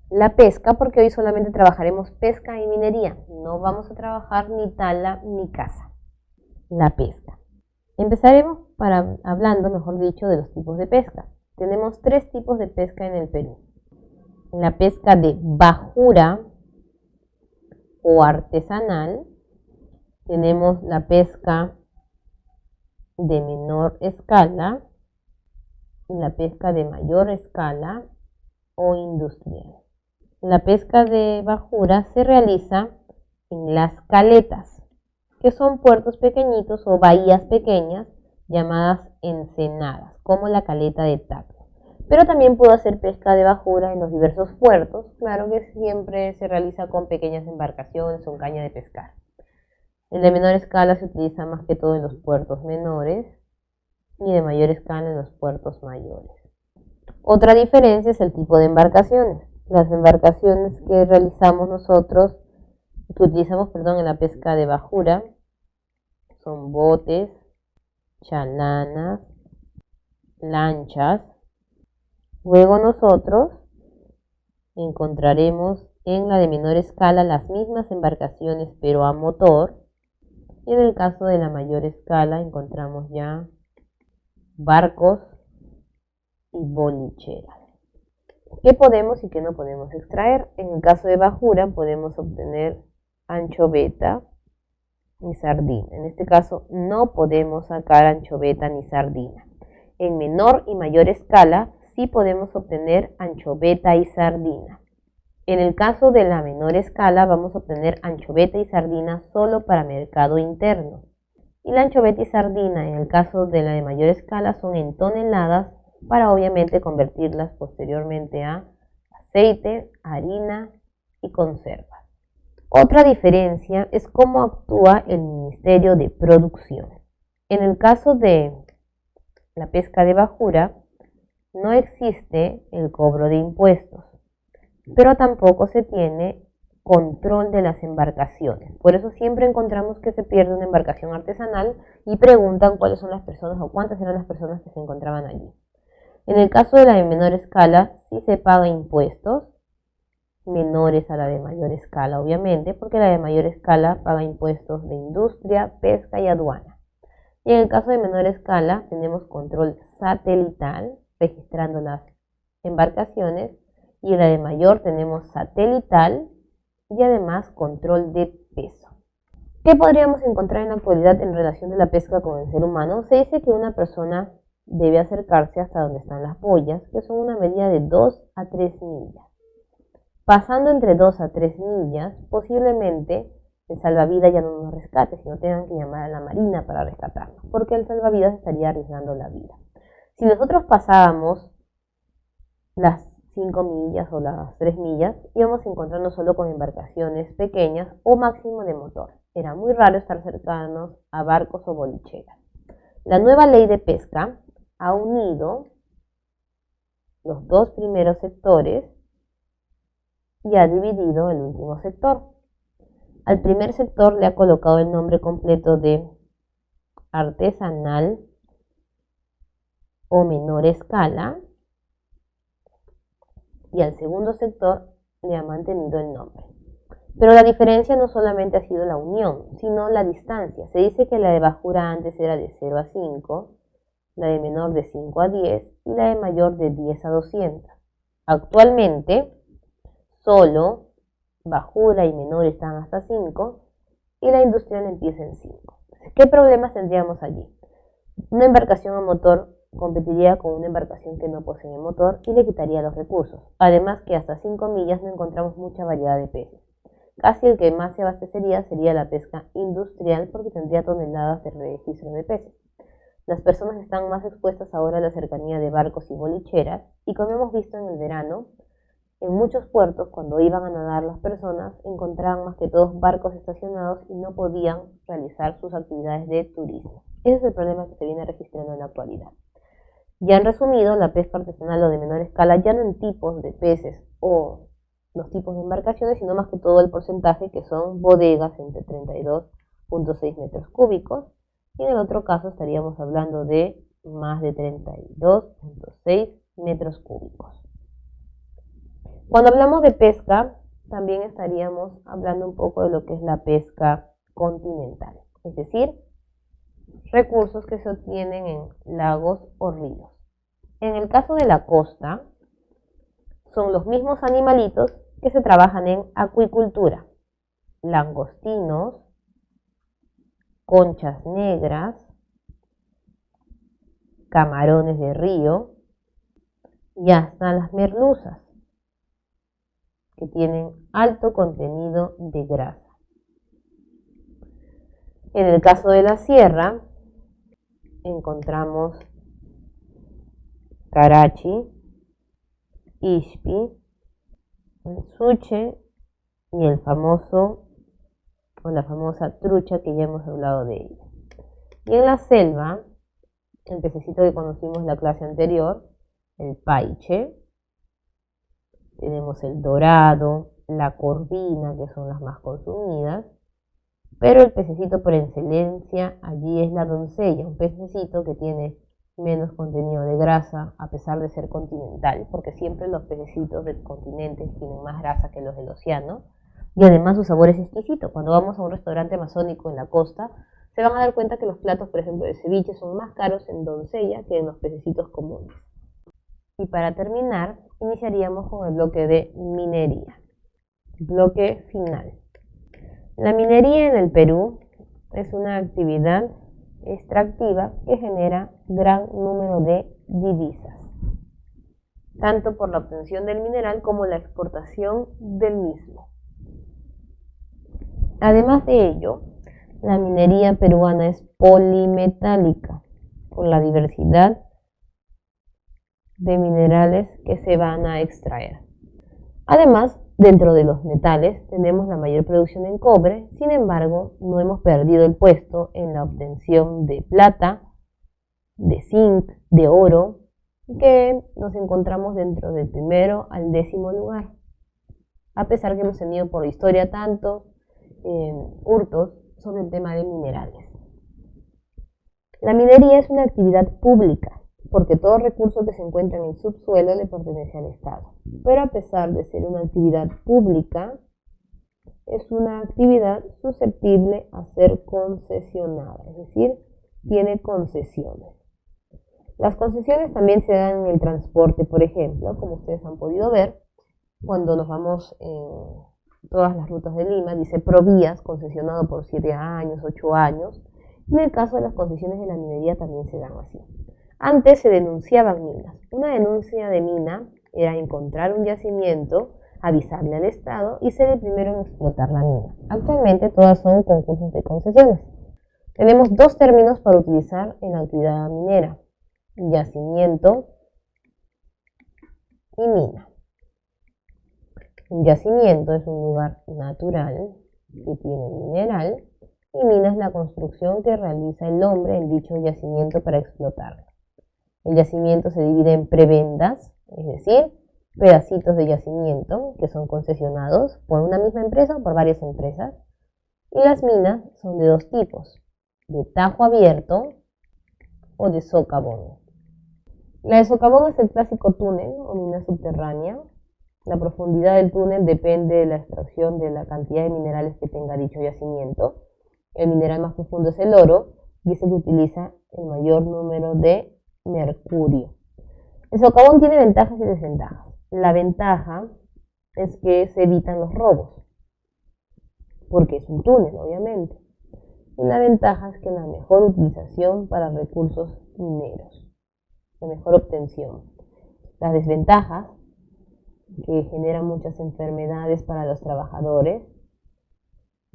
la pesca, porque hoy solamente trabajaremos pesca y minería. No vamos a trabajar ni tala ni caza. La pesca. Empezaremos hablando, mejor dicho, de los tipos de pesca. Tenemos 3 tipos de pesca en el Perú. La pesca de bajura o artesanal. Tenemos la pesca de menor escala y la pesca de mayor escala o industrial. La pesca de bajura se realiza en las caletas, que son puertos pequeñitos o bahías pequeñas llamadas ensenadas, como la caleta de Tacna. Pero también puedo hacer pesca de bajura en los diversos puertos, claro que siempre se realiza con pequeñas embarcaciones o caña de pescar. El de menor escala se utiliza más que todo en los puertos menores y de mayor escala en los puertos mayores. Otra diferencia es el tipo de embarcaciones. Las embarcaciones que realizamos nosotros, que utilizamos, en la pesca de bajura, son botes, chalanas, lanchas. Luego nosotros encontraremos en la de menor escala las mismas embarcaciones pero a motor. Y en el caso de la mayor escala encontramos ya barcos y bolicheras. ¿Qué podemos y qué no podemos extraer? En el caso de bajura podemos obtener anchoveta y sardina. En este caso no podemos sacar anchoveta ni sardina. En menor y mayor escala sí podemos obtener anchoveta y sardina. En el caso de la menor escala vamos a obtener anchoveta y sardina solo para mercado interno. Y la anchoveta y sardina en el caso de la de mayor escala son en toneladas para obviamente convertirlas posteriormente a aceite, harina y conservas. Otra diferencia es cómo actúa el Ministerio de Producción. En el caso de la pesca de bajura no existe el cobro de impuestos, pero tampoco se tiene control de las embarcaciones. Por eso siempre encontramos que se pierde una embarcación artesanal y preguntan cuáles son las personas o cuántas eran las personas que se encontraban allí. En el caso de la de menor escala, sí se paga impuestos, menores a la de mayor escala, obviamente, porque la de mayor escala paga impuestos de industria, pesca y aduana. Y en el caso de menor escala, tenemos control satelital, registrando las embarcaciones, y en la de mayor tenemos satelital y además control de peso. ¿Qué podríamos encontrar en la actualidad en relación de la pesca con el ser humano? Se dice que una persona debe acercarse hasta donde están las boyas, que son una medida de 2 a 3 millas. Pasando entre 2 a 3 millas, posiblemente el salvavidas ya no nos rescate, sino tengan que llamar a la marina para rescatarnos, porque el salvavidas estaría arriesgando la vida. Si nosotros pasábamos las 5 millas o las 3 millas, íbamos a encontrarnos solo con embarcaciones pequeñas o máximo de motor. Era muy raro estar cercanos a barcos o bolicheras. La nueva ley de pesca ha unido los 2 primeros sectores y ha dividido el último sector. Al primer sector le ha colocado el nombre completo de artesanal o menor escala, y al segundo sector le ha mantenido el nombre. Pero la diferencia no solamente ha sido la unión, sino la distancia. Se dice que la de bajura antes era de 0 a 5, la de menor de 5 a 10 y la de mayor de 10 a 200. Actualmente, solo bajura y menor están hasta 5 y la industrial empieza en 5. ¿Qué problemas tendríamos allí? Una embarcación a motor competiría con una embarcación que no posee motor y le quitaría los recursos. Además que hasta 5 millas no encontramos mucha variedad de peces. Casi el que más se abastecería sería la pesca industrial porque tendría toneladas de registro de peces. Las personas están más expuestas ahora a la cercanía de barcos y bolicheras, y como hemos visto en el verano, en muchos puertos, cuando iban a nadar las personas, encontraban más que todos barcos estacionados y no podían realizar sus actividades de turismo. Ese es el problema que se viene registrando en la actualidad. Ya en resumido, la pesca artesanal o de menor escala, ya no en tipos de peces o los tipos de embarcaciones, sino más que todo el porcentaje, que son bodegas entre 32.6 metros cúbicos, y en el otro caso estaríamos hablando de más de 32.6 metros cúbicos. Cuando hablamos de pesca, también estaríamos hablando un poco de lo que es la pesca continental, es decir, recursos que se obtienen en lagos o ríos. En el caso de la costa, son los mismos animalitos que se trabajan en acuicultura: langostinos, conchas negras, camarones de río y hasta las merluzas, que tienen alto contenido de grasa. En el caso de la sierra, encontramos carachi, ishpi, el suche y el famoso o la famosa trucha, que ya hemos hablado de ella. Y en la selva, el pececito que conocimos en la clase anterior, el paiche, tenemos el dorado, la corvina, que son las más consumidas, pero el pececito por excelencia allí es la doncella, un pececito que tiene menos contenido de grasa a pesar de ser continental, porque siempre los pececitos del continente tienen más grasa que los del océano, y además su sabor es exquisito. Cuando vamos a un restaurante amazónico en la costa, se van a dar cuenta que los platos, por ejemplo, de ceviche son más caros en doncella que en los pececitos comunes. Y para terminar, iniciaríamos con el bloque de minería, bloque final. La minería en el Perú es una actividad extractiva que genera gran número de divisas, tanto por la obtención del mineral como la exportación del mismo. Además de ello, la minería peruana es polimetálica por la diversidad de minerales que se van a extraer. Además, dentro de los metales tenemos la mayor producción en cobre, sin embargo, no hemos perdido el puesto en la obtención de plata, de zinc, de oro, que nos encontramos dentro del primero al 10º lugar, a pesar que hemos tenido por historia tantos hurtos sobre el tema de minerales. La minería es una actividad pública, porque todo recurso que se encuentra en el subsuelo le pertenece al Estado. Pero a pesar de ser una actividad pública, es una actividad susceptible a ser concesionada, es decir, tiene concesiones. Las concesiones también se dan en el transporte, por ejemplo, como ustedes han podido ver, cuando nos vamos en todas las rutas de Lima, dice Provías, concesionado por 7 años, 8 años. En el caso de las concesiones de la minería también se dan así. Antes se denunciaban minas. Una denuncia de mina era encontrar un yacimiento, avisarle al Estado y ser el primero en explotar la mina. Actualmente todas son concursos de concesiones. Tenemos dos términos para utilizar en la actividad minera: yacimiento y mina. Un yacimiento es un lugar natural que tiene mineral, y mina es la construcción que realiza el hombre en dicho yacimiento para explotarlo. El yacimiento se divide en prebendas, es decir, pedacitos de yacimiento que son concesionados por una misma empresa o por varias empresas. Y las minas son de dos tipos: de tajo abierto o de socavón. La de socavón es el clásico túnel o mina subterránea. La profundidad del túnel depende de la extracción de la cantidad de minerales que tenga dicho yacimiento. El mineral más profundo es el oro y es el que utiliza el mayor número de mercurio. El socavón tiene ventajas y desventajas. La ventaja es que se evitan los robos, porque es un túnel, obviamente. Y la ventaja es que la mejor utilización para recursos mineros, la mejor obtención. Las desventajas, que generan muchas enfermedades para los trabajadores,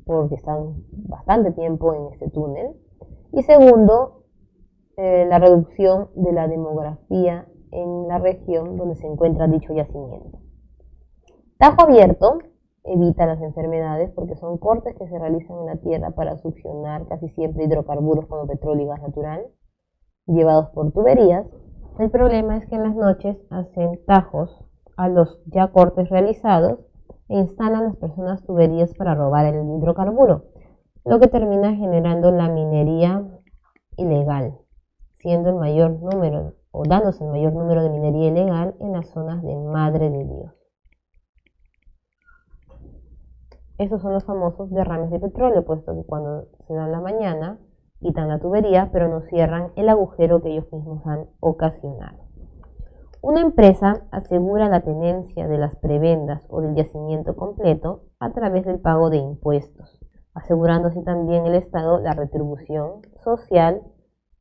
porque están bastante tiempo en este túnel. Y segundo, la reducción de la demografía en la región donde se encuentra dicho yacimiento. Tajo abierto evita las enfermedades porque son cortes que se realizan en la tierra para succionar casi siempre hidrocarburos como petróleo y gas natural, llevados por tuberías. El problema es que en las noches hacen tajos a los ya cortes realizados e instalan las personas tuberías para robar el hidrocarburo, lo que termina generando la minería ilegal, siendo el mayor número o dándose el mayor número de minería ilegal en las zonas de Madre de Dios. Estos son los famosos derrames de petróleo, puesto que cuando se da en la mañana quitan la tubería, pero no cierran el agujero que ellos mismos han ocasionado. Una empresa asegura la tenencia de las prebendas o del yacimiento completo a través del pago de impuestos, asegurando así también el Estado la retribución social,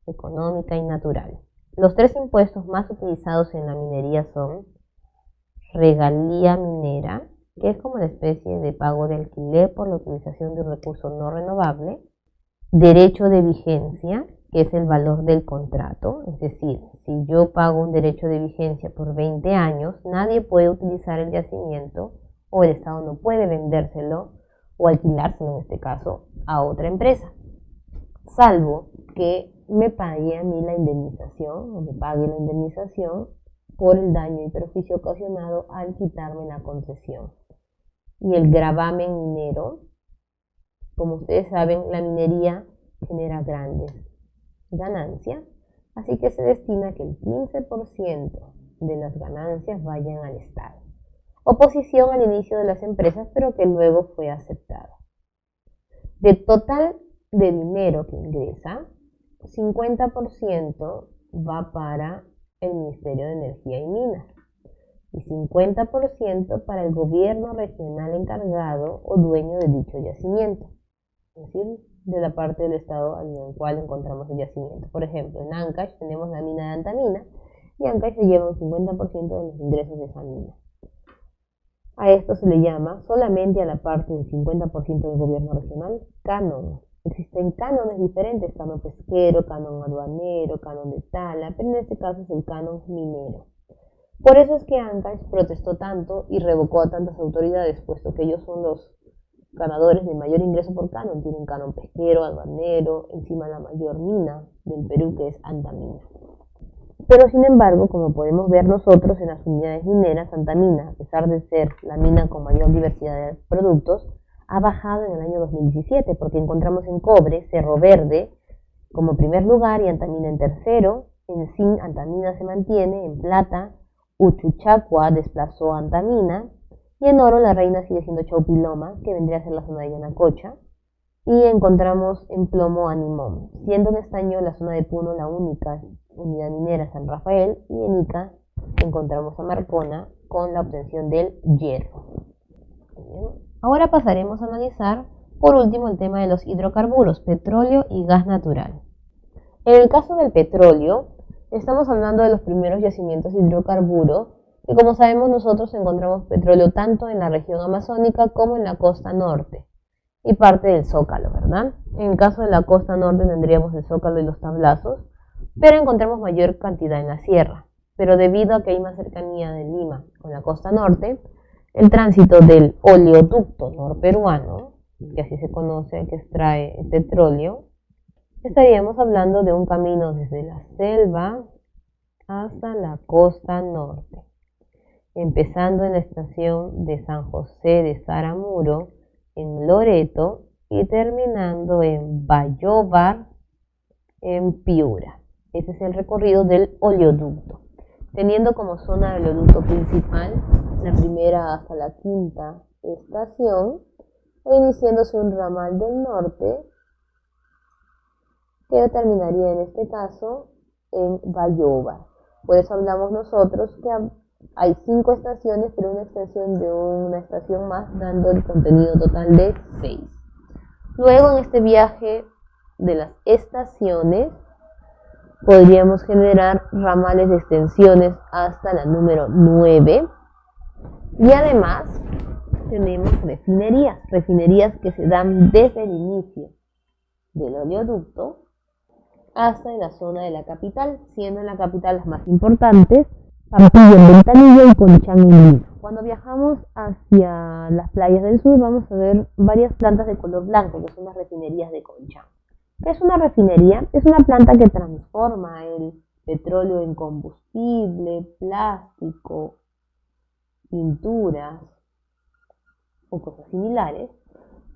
económica y natural. Los tres impuestos más utilizados en la minería son regalía minera, que es como una especie de pago de alquiler por la utilización de un recurso no renovable, derecho de vigencia, que es el valor del contrato, es decir, si yo pago un derecho de vigencia por 20 años, nadie puede utilizar el yacimiento o el Estado no puede vendérselo o alquilárselo en este caso a otra empresa, salvo que me pague a mí la indemnización o me pague la indemnización por el daño y perjuicio ocasionado al quitarme la concesión. Y el gravamen minero, como ustedes saben, la minería genera grandes ganancias, así que se destina que el 15% de las ganancias vayan al Estado. Oposición al inicio de las empresas, pero que luego fue aceptada. De total de dinero que ingresa, 50% va para el Ministerio de Energía y Minas y 50% para el gobierno regional encargado o dueño de dicho yacimiento, es decir, de la parte del estado en el cual encontramos el yacimiento. Por ejemplo, en Ancash tenemos la mina de Antamina y Ancash se lleva un 50% de los ingresos de esa mina. A esto se le llama, solamente a la parte del 50% del gobierno regional, canon. Existen cánones diferentes, canon pesquero, canon aduanero, canon de tala, pero en este caso es el canon minero. Por eso es que Ancash protestó tanto y revocó a tantas autoridades, puesto que ellos son los ganadores de mayor ingreso por canon. Tienen canon pesquero, aduanero, encima la mayor mina del Perú, que es Antamina. Pero sin embargo, como podemos ver nosotros en las unidades mineras, Antamina, a pesar de ser la mina con mayor diversidad de productos, ha bajado en el año 2017, porque encontramos en cobre Cerro Verde como primer lugar y Antamina en tercero. En zinc, Antamina se mantiene. En plata, Uchuchacua desplazó a Antamina. Y en oro, la reina sigue siendo Chaupiloma, que vendría a ser la zona de Yanacocha. Y encontramos en plomo a Nimón, siendo en estaño la zona de Puno la única unidad minera San Rafael, y en Ica encontramos a Marcona con la obtención del hierro. Ahora pasaremos a analizar por último el tema de los hidrocarburos, petróleo y gas natural. En el caso del petróleo, estamos hablando de los primeros yacimientos de hidrocarburos, que como sabemos nosotros encontramos petróleo tanto en la región amazónica como en la costa norte y parte del Zócalo, ¿verdad? En el caso de la costa norte tendríamos el Zócalo y los Tablazos, pero encontramos mayor cantidad en la sierra. Pero debido a que hay más cercanía de Lima con la costa norte, el tránsito del oleoducto norperuano, que así se conoce, que extrae el petróleo, estaríamos hablando de un camino desde la selva hasta la costa norte, empezando en la estación de San José de Saramuro, en Loreto, y terminando en Bayóvar, en Piura. Ese es el recorrido del oleoducto, teniendo como zona del oleoducto principal la primera hasta la quinta estación, e iniciándose un ramal del norte que terminaría en este caso en Bayóvar. Por eso hablamos nosotros que hay 5 estaciones, pero una extensión de una estación más, dando el contenido total de 6. Luego, en este viaje de las estaciones, podríamos generar ramales de extensiones hasta la número 9. Y además, tenemos refinerías que se dan desde el inicio del oleoducto hasta en la zona de la capital, siendo en la capital las más importantes, Pampilla en Ventanilla y Conchán en Lima. Cuando viajamos hacia las playas del sur vamos a ver varias plantas de color blanco, que son las refinerías de Conchán. ¿Qué es una refinería? Es una planta que transforma el petróleo en combustible, plástico, pinturas o cosas similares,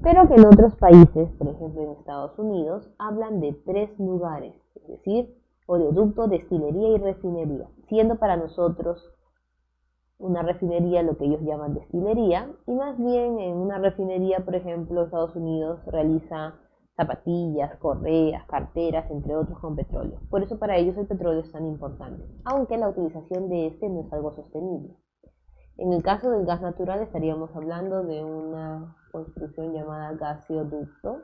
pero que en otros países, por ejemplo en Estados Unidos, hablan de 3 lugares, es decir, oleoducto, destilería y refinería, siendo para nosotros una refinería lo que ellos llaman destilería, y más bien en una refinería, por ejemplo, Estados Unidos realiza zapatillas, correas, carteras, entre otros con petróleo. Por eso para ellos el petróleo es tan importante, aunque la utilización de este no es algo sostenible. En el caso del gas natural estaríamos hablando de una construcción llamada gaseoducto.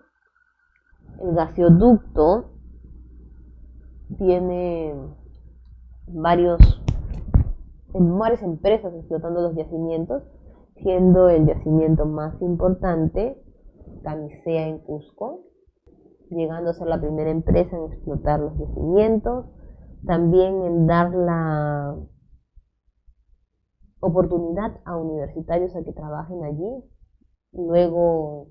El gaseoducto tiene varias empresas explotando los yacimientos, siendo el yacimiento más importante Camisea en Cusco, llegando a ser la primera empresa en explotar los yacimientos, también en dar la oportunidad a universitarios a que trabajen allí, luego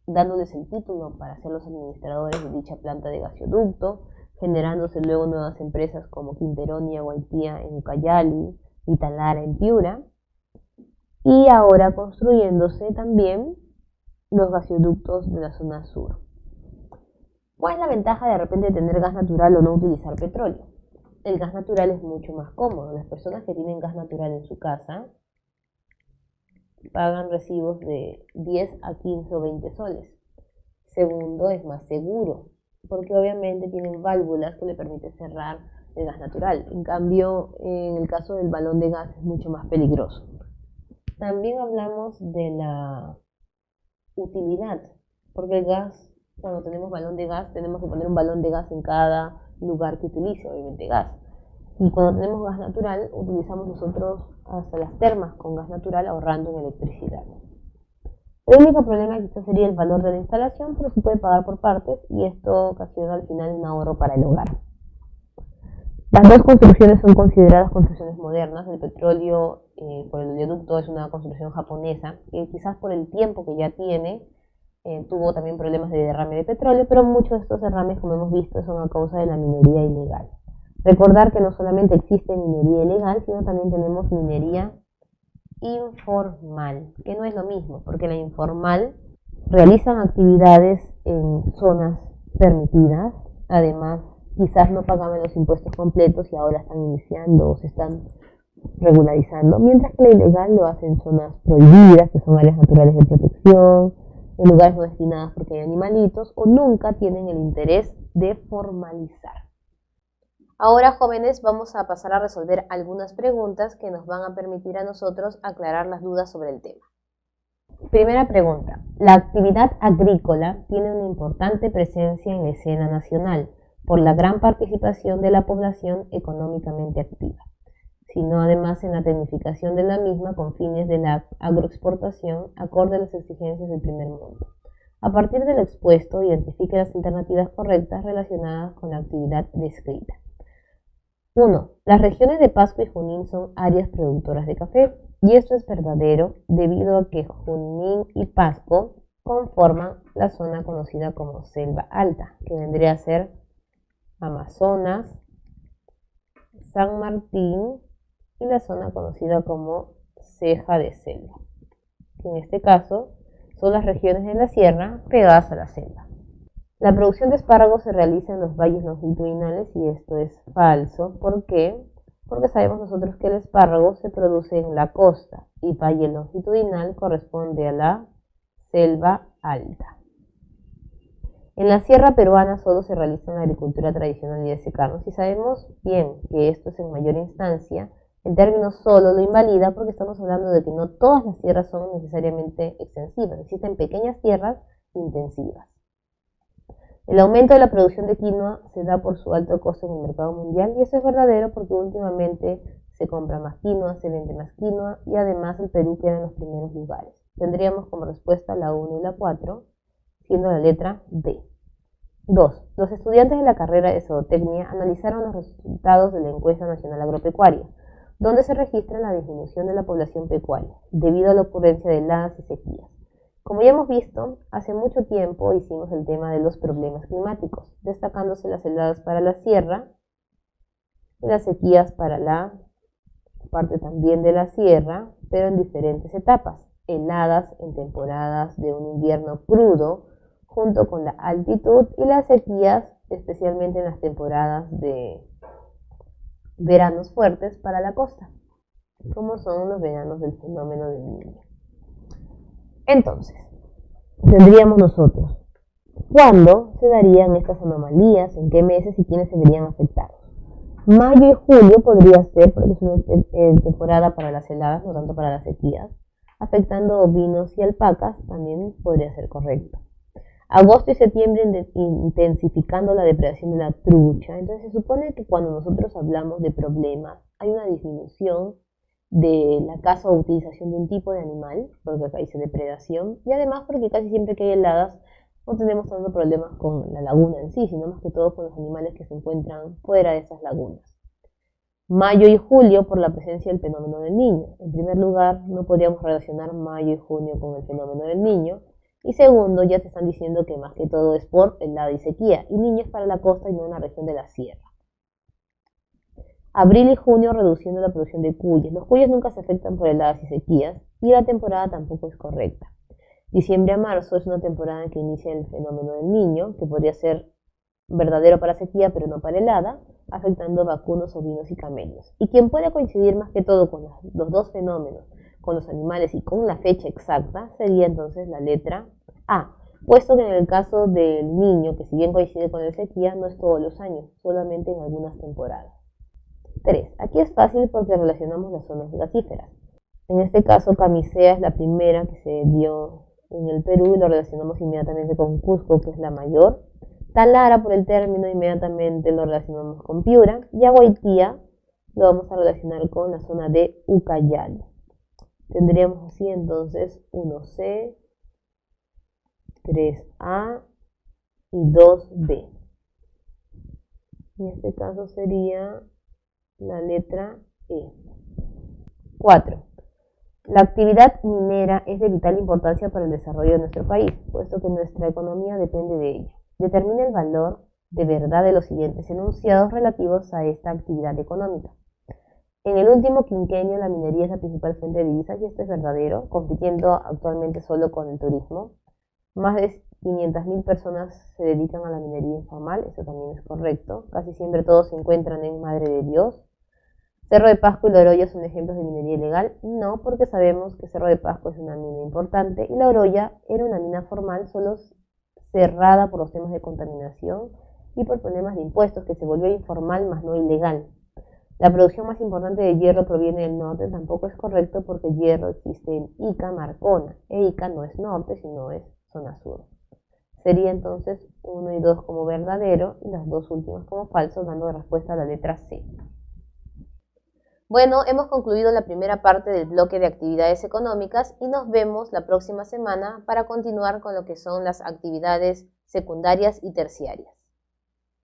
dándoles el título para ser los administradores de dicha planta de gaseoducto, generándose luego nuevas empresas como Quinterón Guaitía en Ucayali y Talara en Piura, y ahora construyéndose también los gaseoductos de la zona sur. ¿Cuál es la ventaja de repente de tener gas natural o no utilizar petróleo? El gas natural es mucho más cómodo. Las personas que tienen gas natural en su casa pagan recibos de 10 a 15 o 20 soles. Segundo, es más seguro, porque obviamente tienen válvulas que le permiten cerrar el gas natural. En cambio, en el caso del balón de gas es mucho más peligroso. También hablamos de la utilidad, porque el gas, cuando tenemos balón de gas, tenemos que poner un balón de gas en cada lugar que utilice, obviamente gas. Y cuando tenemos gas natural, utilizamos nosotros hasta las termas con gas natural, ahorrando en electricidad. El único problema quizás sería el valor de la instalación, pero se puede pagar por partes y esto ocasiona al final un ahorro para el hogar. Las dos construcciones son consideradas construcciones modernas. El petróleo por el oleoducto es una construcción japonesa que quizás por el tiempo que ya tiene tuvo también problemas de derrame de petróleo, pero muchos de estos derrames, como hemos visto, son a causa de la minería ilegal. Recordar que no solamente existe minería ilegal, sino también tenemos minería informal, que no es lo mismo, porque la informal realizan actividades en zonas permitidas, además quizás no pagaban los impuestos completos y ahora están iniciando o se están regularizando, mientras que la ilegal lo hace en zonas prohibidas, que son áreas naturales de protección, en lugares no destinados porque hay animalitos, o nunca tienen el interés de formalizar. Ahora, jóvenes, vamos a pasar a resolver algunas preguntas que nos van a permitir a nosotros aclarar las dudas sobre el tema. Primera pregunta. La actividad agrícola tiene una importante presencia en la escena nacional por la gran participación de la población económicamente activa, sino además en la tecnificación de la misma con fines de la agroexportación acorde a las exigencias del primer mundo. A partir de lo expuesto, identifique las alternativas correctas relacionadas con la actividad descrita. 1. Las regiones de Pasco y Junín son áreas productoras de café, y esto es verdadero debido a que Junín y Pasco conforman la zona conocida como Selva Alta, que vendría a ser Amazonas, San Martín y la zona conocida como Ceja de Selva, que en este caso son las regiones de la sierra pegadas a la selva. La producción de espárragos se realiza en los valles longitudinales y esto es falso. ¿Por qué? Porque sabemos nosotros que el espárrago se produce en la costa y valle longitudinal corresponde a la selva alta. En la sierra peruana solo se realiza la agricultura tradicional y de secanos y sabemos bien que esto es en mayor instancia. El término solo lo invalida porque estamos hablando de que no todas las tierras son necesariamente extensivas, existen pequeñas tierras intensivas. El aumento de la producción de quinoa se da por su alto costo en el mercado mundial y eso es verdadero porque últimamente se compra más quinoa, se vende más quinoa y además el Perú queda en los primeros lugares. Tendríamos como respuesta la 1 y la 4, siendo la letra B. 2. Los estudiantes de la carrera de zootecnia analizaron los resultados de la encuesta nacional agropecuaria, donde se registra la disminución de la población pecuaria, debido a la ocurrencia de heladas y sequías. Como ya hemos visto, hace mucho tiempo hicimos el tema de los problemas climáticos, destacándose las heladas para la sierra y las sequías para la parte también de la sierra, pero en diferentes etapas. Heladas en temporadas de un invierno crudo, junto con la altitud, y las sequías, especialmente en las temporadas de veranos fuertes para la costa, como son los veranos del fenómeno del Niño. Entonces, tendríamos nosotros, ¿cuándo se darían estas anomalías? ¿En qué meses y quiénes se verían afectados? Mayo y julio podría ser, porque es una temporada para las heladas, no tanto para las sequías. Afectando ovinos y alpacas, también podría ser correcto. Agosto y septiembre, intensificando la depredación de la trucha. Entonces se supone que cuando nosotros hablamos de problemas, hay una disminución de la caza o utilización de un tipo de animal, porque acá dice depredación, y además porque casi siempre que hay heladas no tenemos tanto problemas con la laguna en sí, sino más que todo con los animales que se encuentran fuera de esas lagunas. Mayo y julio por la presencia del fenómeno del Niño. En primer lugar, no podríamos relacionar mayo y junio con el fenómeno del Niño. Y segundo, ya te están diciendo que más que todo es por helada y sequía, y Niño es para la costa y no en la región de la sierra. Abril y junio reduciendo la producción de cuyes. Los cuyes nunca se afectan por heladas y sequías, y la temporada tampoco es correcta. Diciembre a marzo es una temporada en que inicia el fenómeno del Niño, que podría ser verdadero para sequía pero no para helada, afectando vacunos, ovinos y camellos. Y quien puede coincidir más que todo con los dos fenómenos, con los animales y con la fecha exacta, sería entonces la letra A, puesto que en el caso del Niño, que si bien coincide con la sequía, no es todos los años, solamente en algunas temporadas. 3. Aquí es fácil porque relacionamos las zonas gasíferas. En este caso, Camisea es la primera que se dio en el Perú y lo relacionamos inmediatamente con Cusco, que es la mayor. Talara, por el término, inmediatamente lo relacionamos con Piura. Y a Guaitía lo vamos a relacionar con la zona de Ucayali. Tendríamos así entonces 1C, 3A y 2B. En este caso sería la letra E. 4. La actividad minera es de vital importancia para el desarrollo de nuestro país, puesto que nuestra economía depende de ello. Determina el valor de verdad de los siguientes enunciados relativos a esta actividad económica. En el último quinquenio la minería es la principal fuente de divisas y esto es verdadero, compitiendo actualmente solo con el turismo. Más de 500.000 personas se dedican a la minería informal, eso también es correcto. Casi siempre todos se encuentran en Madre de Dios. Cerro de Pasco y La Oroya son ejemplos de minería ilegal. No, porque sabemos que Cerro de Pasco es una mina importante y La Oroya era una mina formal, solo cerrada por los temas de contaminación y por problemas de impuestos, que se volvió informal más no ilegal. La producción más importante de hierro proviene del norte, tampoco es correcto porque el hierro existe en Ica, Marcona, e Ica no es norte, sino es zona sur. Sería entonces 1 y 2 como verdadero y las dos últimas como falso, dando respuesta a la letra C. Bueno, hemos concluido la primera parte del bloque de actividades económicas y nos vemos la próxima semana para continuar con lo que son las actividades secundarias y terciarias.